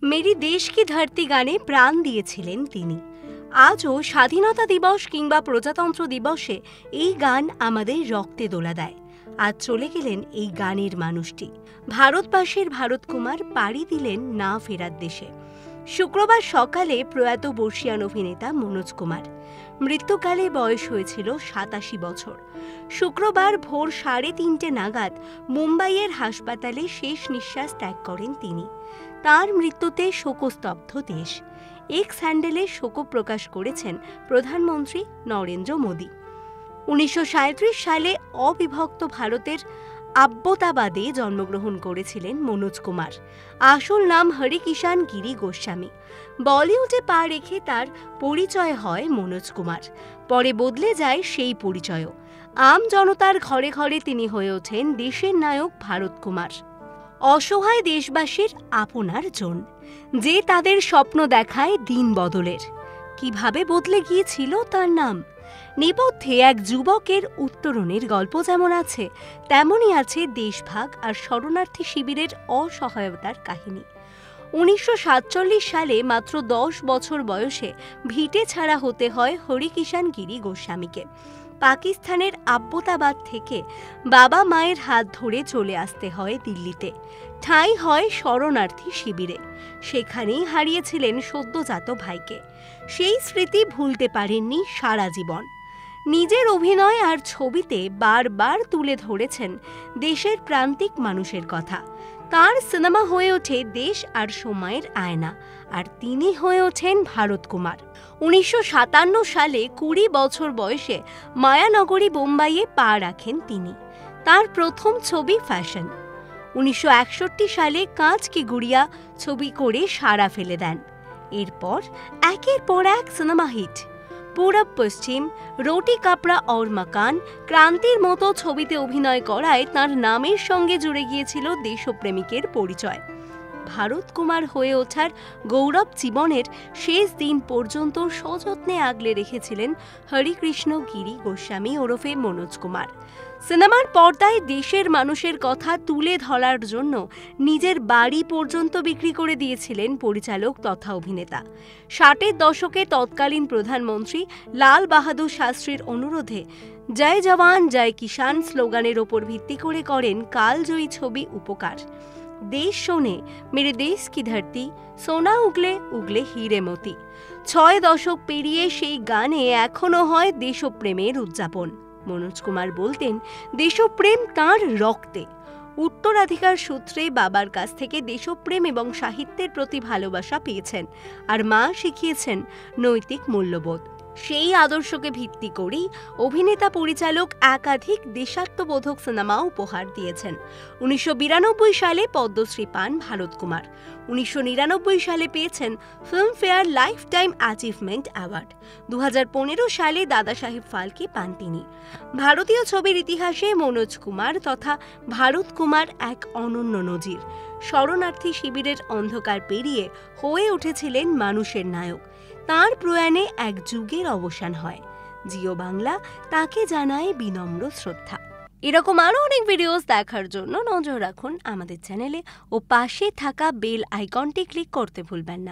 Mary দেশ কি ধরতি গানে প্রাণ দিয়েছিলেন তিনি। আজও স্বাধীনতা দিবস কিংবা প্রজাতন্ত্র দিবসে এই গান আমাদের রক্তে দোলা দেয়। আজ চলে গেলেন এই গানের মানুষটি। ভারতবাসীর ভারত কুমার পাড়ি দিলেন না ফেরার দেশে। শুক্রবার সকালে প্রয়াত বর্ষিয়ান অভিনেতা মনোজ কুমার। মৃত্যুকালে বয়স হয়েছিল ৮৭ বছর। শুক্রবার ভোর ৩:৩০ নাগাদ মুম্বাইয়ের হাসপাতালে শেষ নিঃশ্বাস ত্যাগ করেন তিনি। তার মৃত্যুতে শোকস্তব্ধ দেশ। এক্স হ্যান্ডেলে শোক প্রকাশ করেছেন প্রধানমন্ত্রী নরেন্দ্র মোদী। ১৯৩৭ সালে অবিভক্ত ভারতের আব্বোতাবাদে জন্মগ্রহণ করেছিলেন মনোজ কুমার। আসল নাম হরিকিষাণ গিরি গোস্বামী। বলিউডে পা রেখে তার পরিচয় হয় মনোজ কুমার। পরে বদলে যায় সেই পরিচয়ও। আম জনতার ঘরে ঘরে তিনি হয়ে ওঠেন দেশের নায়ক ভারত কুমার। অসহায় দেশবাসীর আপনার জন, যে তাদের স্বপ্ন দেখায় দিন বদলের। কিভাবে বদলে গিয়েছিল তার নাম। নেপথ্যে এক যুবকের উত্তরণের গল্প যেমন আছে, তেমনই আছে দেশভাগ আর শরণার্থী শিবিরের অসহায়তার কাহিনী। ১৯৪৭ সালে মাত্র ১০ বছর বয়সে ভিটে ছাড়া হতে হয় হরিকিষাণ গিরি গোস্বামীকে। পাকিস্তানের আব্বোতাবাদ থেকে বাবা মায়ের হাত ধরে চলে আসতে হয় দিল্লিতে। ঠাঁই হয় শরণার্থী শিবিরে। সেখানেই হারিয়েছিলেন সদ্যজাত ভাইকে। সেই স্মৃতি ভুলতে পারেননি সারা জীবন। নিজের অভিনয় আর ছবিতে বারবার তুলে ধরেছেন দেশের প্রান্তিক মানুষের কথা। তার সিনেমা হয়ে ওঠে দেশ আর সময়ের আয়না, আর তিনি হয়ে ওঠেন ভারত কুমার। ১৯৫৭ সালে ২০ বছর বয়সে মায়ানগরী বোম্বাইয়ে পা রাখেন তিনি। তার প্রথম ছবি ফ্যাশন। ১৯৬১ সালে কাঁচ কি গুড়িয়া ছবি করে সাড়া ফেলে দেন। এরপর একের পর এক সিনেমা হিট। পূরব পশ্চিম, রোটি কাপড়া और মকান, ক্রান্তির মতো ছবিতে অভিনয় করায় তার নামের সঙ্গে জুড়ে গিয়েছিল দেশপ্রেমিকের পরিচয়। ভারত কুমার হয়ে ওঠার গৌরব জীবনের শেষ দিন পর্যন্ত সযত্নে আগলে রেখেছিলেন হরিকৃষ্ণ গিরি গোস্বামী ওরফে মনোজ কুমার। সিনেমার পর্দায় দেশের মানুষের কথা তুলে ধরার জন্য নিজের বাড়ি পর্যন্ত বিক্রি করে দিয়েছিলেন পরিচালক তথা অভিনেতা। ৬০-এর দশকে তৎকালীন প্রধানমন্ত্রী লাল বাহাদুর শাস্ত্রীর অনুরোধে জয় জওয়ান জয় কিষাণ স্লোগানের ওপর ভিত্তি করে করেন কালজয়ী ছবি উপকার। দেশ শোনে মেরে দেশ কি ধরতি, সোনা উগলে উগলে হিরে মতি। ৬ দশক পেরিয়ে সেই গানে এখনো হয় দেশপ্রেমের উদযাপন। মনোজ কুমার বলতেন, দেশপ্রেম তাঁর রক্তে। উত্তরাধিকার সূত্রে বাবার কাছ থেকে দেশপ্রেম এবং সাহিত্যের প্রতি ভালোবাসা পেয়েছেন, আর মা শিখিয়েছেন নৈতিক মূল্যবোধ। সেই আদর্শকে ভিত্তি করেই অভিনেতা পরিচালক একাধিক দেশাত্মবোধক সিনেমা উপহার দিয়েছেন। ১৯৯২ সালে পদ্মশ্রী পান ভারত কুমার। ১৯৯৯ সালে পেয়েছেন Filmfare life time achievement award. ২০১৫ সালে দাদা সাহেব ফালকে পান তিনি। ভারতীয় ছবির ইতিহাসে মনোজ কুমার তথা ভারত কুমার এক অনন্য নজির। শরণার্থী শিবিরের অন্ধকার পেরিয়ে হয়ে উঠেছিলেন মানুষের নায়ক। তাঁর প্রয়াণে এক যুগের অবসান হয়। জিও বাংলা তাকে জানায় বিনম্র শ্রদ্ধা। এরকম আরও অনেক ভিডিওস দেখার জন্য নজর রাখুন আমাদের চ্যানেলে ও পাশে থাকা বেল আইকনটি ক্লিক করতে ভুলবেন না।